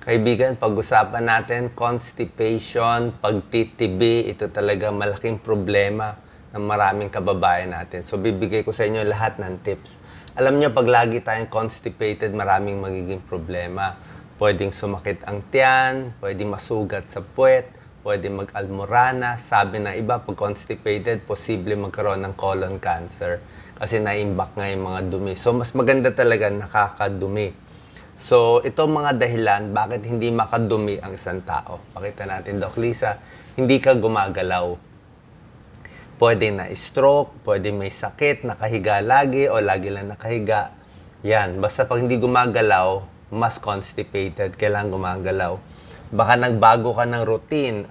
Kaibigan, pag-usapan natin constipation, pagtitibi, ito talaga malaking problema ng maraming kababayan natin. So bibigay ko sa inyo lahat ng tips. Alam niyo, pag lagi tayong constipated, maraming magiging problema. Pwedeng sumakit ang tiyan, pwedeng masugat sa puwet, pwedeng mag-almorana. Sabi na iba, pag constipated, posible magkaroon ng colon cancer kasi naimbak nga yung mga dumi. So mas maganda talaga nakakadumi. So, ito mga dahilan bakit hindi makadumi ang isang tao. Pakita natin, Doc Lisa, hindi ka gumagalaw. Pwede na stroke, pwede may sakit, nakahiga lagi o lagi lang nakahiga. Yan, basta pag hindi gumagalaw, mas constipated, kailangan gumagalaw. Baka nagbago ka ng routine,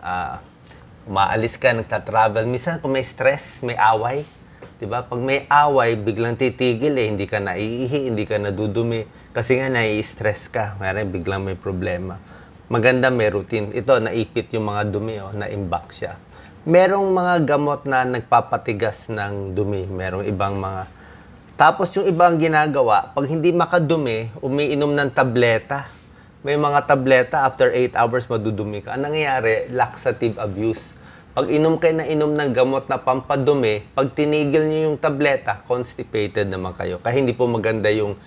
umaalis ka, nagta-travel. Minsan kung may stress, may away, diba? Pag may away, biglang titigil hindi ka naiihi, hindi ka nadudumi. Kasi nga nai-stress ka, mayroon biglang may problema. Maganda may routine. Ito, naipit yung mga dumi, na-imbak siya. Merong mga gamot na nagpapatigas ng dumi. Merong ibang mga... Tapos yung ibang ginagawa, pag hindi makadumi, umiinom ng tableta. May mga tableta, after 8 hours, madudumi ka. Ang nangyayari, laxative abuse. Pag inom kayo na inom ng gamot na pampadumi, pag tinigil nyo yung tableta, constipated naman kayo. Kaya hindi po maganda yung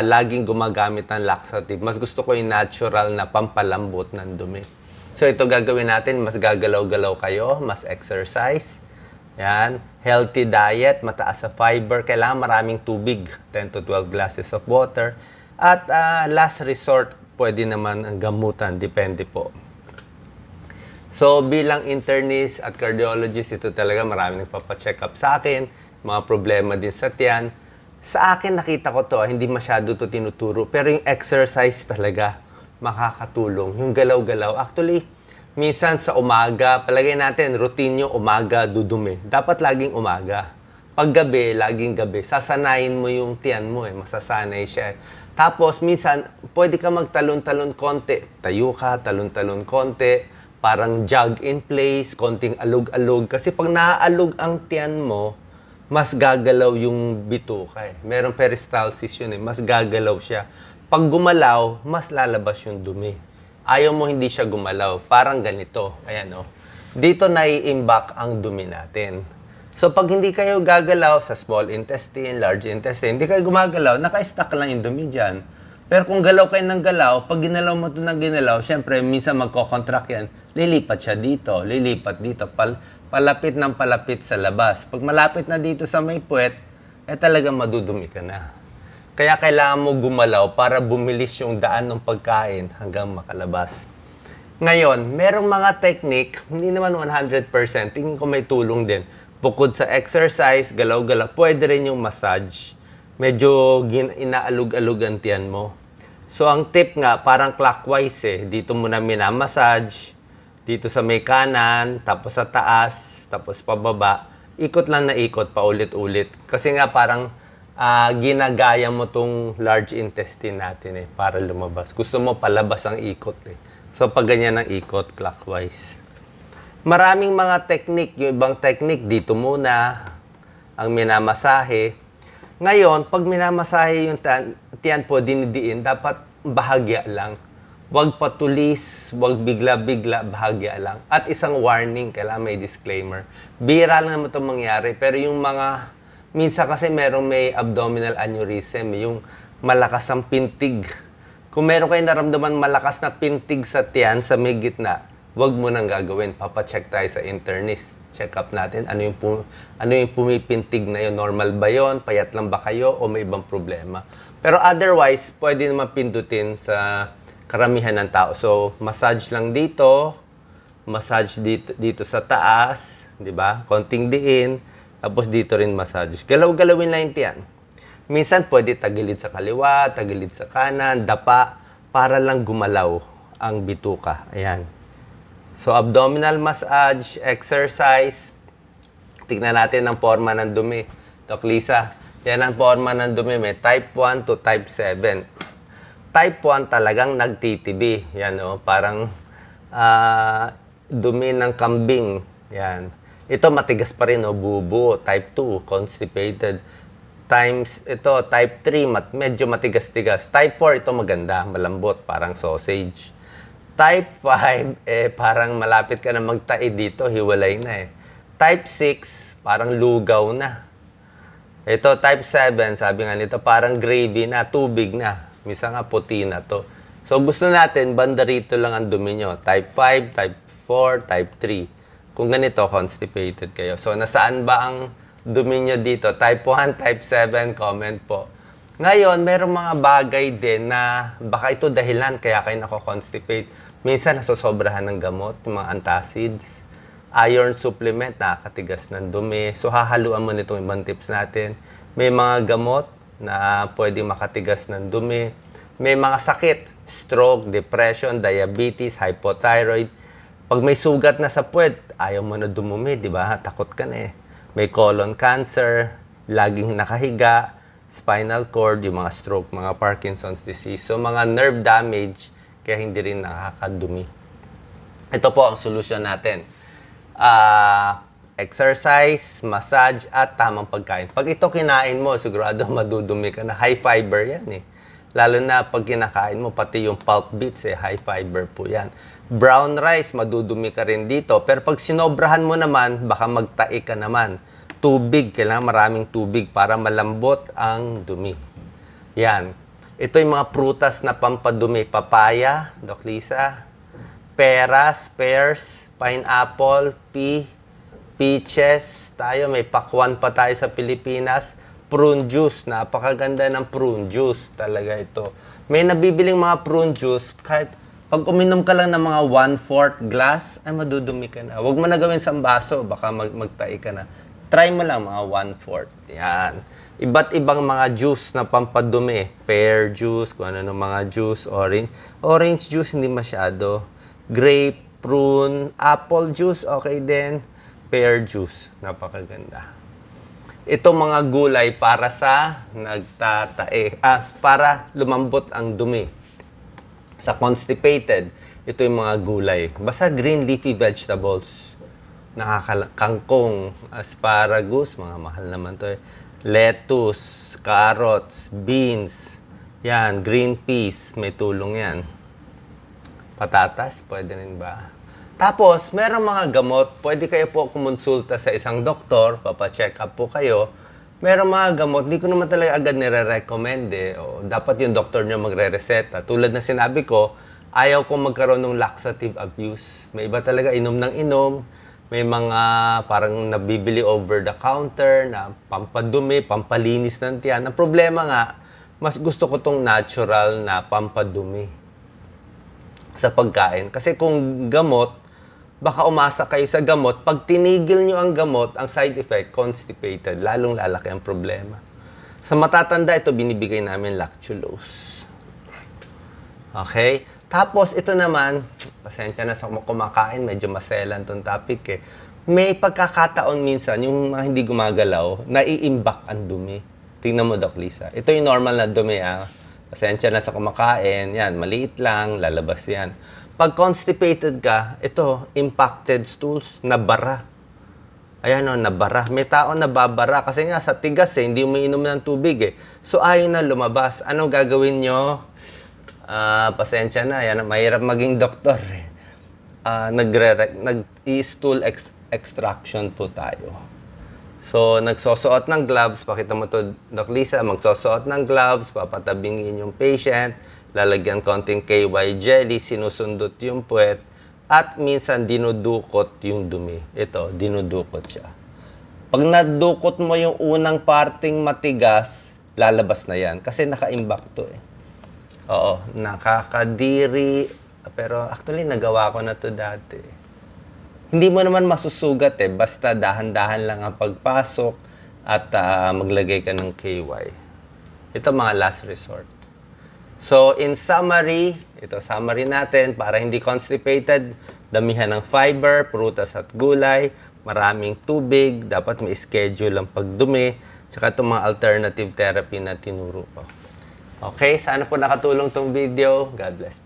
laging gumagamit ng laxative. Mas gusto ko yung natural na pampalambot ng dumi. So ito gagawin natin, mas gagalaw-galaw kayo, mas exercise. Yan. Healthy diet, mataas sa fiber. Kailangan maraming tubig, 10 to 12 glasses of water. At last resort, pwede naman ang gamutan, depende po. So, bilang internist at cardiologist, ito talaga marami nagpapacheck up sa akin. Mga problema din sa tiyan. Sa akin, nakita ko to, hindi masyado to tinuturo. Pero yung exercise talaga, makakatulong. Yung galaw-galaw. Actually, minsan sa umaga, palagay natin, routine nyo, umaga, dudumi. Dapat laging umaga. Pag gabi, laging gabi. Sasanayin mo yung tiyan mo, masasanay siya. Tapos, minsan, pwede ka magtalon-talon konti. Tayo ka, talon-talon konti. Parang jog in place, konting alog-alog. Kasi pag naaalog ang tiyan mo, mas gagalaw yung bituka Merong peristalsis yun mas gagalaw siya. Pag gumalaw, mas lalabas yung dumi. Ayaw mo hindi siya gumalaw. Parang ganito. Ayan Dito nai-imbak ang dumi natin. So pag hindi kayo gagalaw sa small intestine, large intestine, hindi kayo gumagalaw, naka-stuck lang yung dumi dyan. Pero kung galaw kayo ng galaw, pag ginalaw mo ito ng ginalaw, syempre, minsan magko-contract yan, lilipat siya dito, lilipat dito, palapit ng palapit sa labas. Pag malapit na dito sa may puwet, talagang madudumi ka na. Kaya kailangan mo gumalaw para bumilis yung daan ng pagkain hanggang makalabas. Ngayon, merong mga technique, hindi naman 100%, tingin ko may tulong din. Bukod sa exercise, galaw-galaw, pwede rin yung massage. Medyo inaalog-alog ang tiyan mo. So, ang tip nga, parang clockwise Dito mo na minamassage, dito sa may kanan, tapos sa taas, tapos pababa. Ikot lang na ikot, paulit-ulit. Kasi nga parang ginagaya mo tong large intestine natin para lumabas. Gusto mo palabas ang ikot So, pag ganyan ang ikot, clockwise. Maraming mga technique. Yung ibang technique, dito muna, ang minamasahe. Ngayon, pag minamasahe yung tiyan po, dinidiin, dapat bahagya lang. Huwag patulis, huwag bigla-bigla, bahagya lang. At isang warning, kailangan may disclaimer. Bira lang naman itong mangyari, pero yung mga, minsan kasi merong may abdominal aneurysm, yung malakas ang pintig. Kung meron kayong naramdaman malakas na pintig sa tiyan, sa may gitna, huwag mo nang gagawin. Papacheck tayo sa internist. Check up natin ano yung pumipintig na yun. Normal ba yun? Payat lang ba kayo? O may ibang problema? Pero otherwise, pwede naman pindutin sa karamihan ng tao. So, massage lang dito. Massage dito sa taas. Diba? Konting diin. Tapos dito rin massage. Galaw-galawin lang yan. Minsan pwede tagilid sa kaliwa, tagilid sa kanan, dapa, para lang gumalaw ang bituka. Ayan. So, abdominal massage, exercise. Tignan natin ang forma ng dumi. Doc Lisa, yan ang forma ng dumi. May type 1 to type 7. Type 1 talagang nagtitibi. Yan parang dumi ng kambing. Yan. Ito matigas pa rin bubo. Type 2, constipated. Times, ito, type 3, medyo matigas-tigas. Type 4, ito maganda, malambot, parang sausage. Type 5, parang malapit ka na magtai dito, hiwalay na eh. Type 6, parang lugaw na. Ito, type 7, sabi nga nito, parang gravy na, tubig na. Misa nga, puti na to. So, gusto natin, banda rito lang ang dumi nyo. Type 5, type 4, type 3. Kung ganito, constipated kayo. So, nasaan ba ang dumi nyo dito? Type 1, type 7, comment po. Ngayon, merong mga bagay din na baka ito dahilan kaya kayo nako-constipate. Minsan, nasosobrahan ng gamot, yung mga antacids. Iron supplement, nakakatigas ng dumi. So, hahaluan mo nitong ibang tips natin. May mga gamot na pwedeng makatigas ng dumi. May mga sakit, stroke, depression, diabetes, hypothyroid. Pag may sugat na sa puwet, ayaw mo na dumumi, di ba? Takot ka na eh. May colon cancer, laging nakahiga, spinal cord, yung mga stroke, mga Parkinson's disease. So, mga nerve damage, kaya hindi rin nakakadumi. Ito po ang solusyon natin. Exercise, massage, at tamang pagkain. Pag ito kinain mo, sigurado madudumi ka na. High fiber yan eh. Lalo na pag kinakain mo, pati yung pulp beets, high fiber po yan. Brown rice, madudumi ka rin dito. Pero pag sinobrahan mo naman, baka magtai ka naman. Tubig, kailangan maraming tubig para malambot ang dumi. Yan. Ito yung mga prutas na pampadumi. Papaya, Doc Lisa. Peras, pears, pineapple, peaches. Tayo, may pakwan pa tayo sa Pilipinas. Prune juice. Napakaganda ng prune juice. Talaga ito. May nabibiling mga prune juice. Kahit pag uminom ka lang ng mga 1/4 glass, ay madudumi ka na. Huwag mo na gawin sa baso, baka magtai ka na. Try mo lang mga 1/4. Yan. Iba't ibang mga juice na pampadumi. Pear juice, kung ano ng mga juice, orange. Orange juice, hindi masyado. Grape, prune, apple juice, okay din. Pear juice, napakaganda. Ito mga gulay para sa nagtatae, para lumambot ang dumi. Sa constipated, ito yung mga gulay. Basta green leafy vegetables. Kangkong, asparagus, mga mahal naman to eh. Lettuce, carrots, beans. Yan, green peas, may tulong yan. Patatas, pwede rin ba? Tapos, meron mga gamot, pwede kayo po kumonsulta sa isang doktor, papacheck up po kayo. Meron mga gamot, hindi ko naman talaga agad nire-recommend eh. O, dapat yung doktor nyo magre-reseta. Tulad na sinabi ko, ayaw kong magkaroon ng laxative abuse. May iba talaga inom ng inom. May mga parang nabibili over the counter na pampadumi, pampalinis ng tiyan. Ang problema nga, mas gusto ko tong natural na pampadumi sa pagkain. Kasi kung gamot, baka umasa kayo sa gamot. Pag tinigil nyo ang gamot, ang side effect, constipated. Lalong lalaki ang problema. Sa matatanda, ito binibigay namin lactulose. Okay? Tapos, ito naman, pasensya na sa kumakain, medyo maselan tong topic eh. May pagkakataon minsan, yung mga hindi gumagalaw, naiimbak ang dumi. Tingnan mo, Doc Lisa. Ito yung normal na dumi, Pasensya na sa kumakain, yan, maliit lang, lalabas yan. Pag constipated ka, ito, impacted stools, nabara. Ayan o, nabara. May tao nababara kasi nga sa tigas hindi umiinom ng tubig eh. So ayaw na lumabas. Anong gagawin nyo? Pasensya na, yan, mahirap maging doktor eh. Nag-stool extraction po tayo. So, nagsosuot ng gloves, pakita mo to, Doc Lisa, magsosuot ng gloves, papatabingin yung patient, lalagyan konting KY jelly, sinusundot yung puwet, at minsan dinudukot yung dumi. Ito, dinudukot siya. Pag nadukot mo yung unang parting matigas, lalabas na yan. Kasi naka-imbak to eh. Oo, nakakadiri. Pero actually, nagawa ko na to dati. Hindi mo naman masusugat eh. Basta dahan-dahan lang ang pagpasok at maglagay ka ng KY. Ito mga last resort. So, in summary, ito summary natin, para hindi constipated, damihan ng fiber, prutas at gulay, maraming tubig, dapat may schedule ang pagdumi, tsaka itong mga alternative therapy na tinuro ko. Okay, sana po nakatulong tong video. God bless.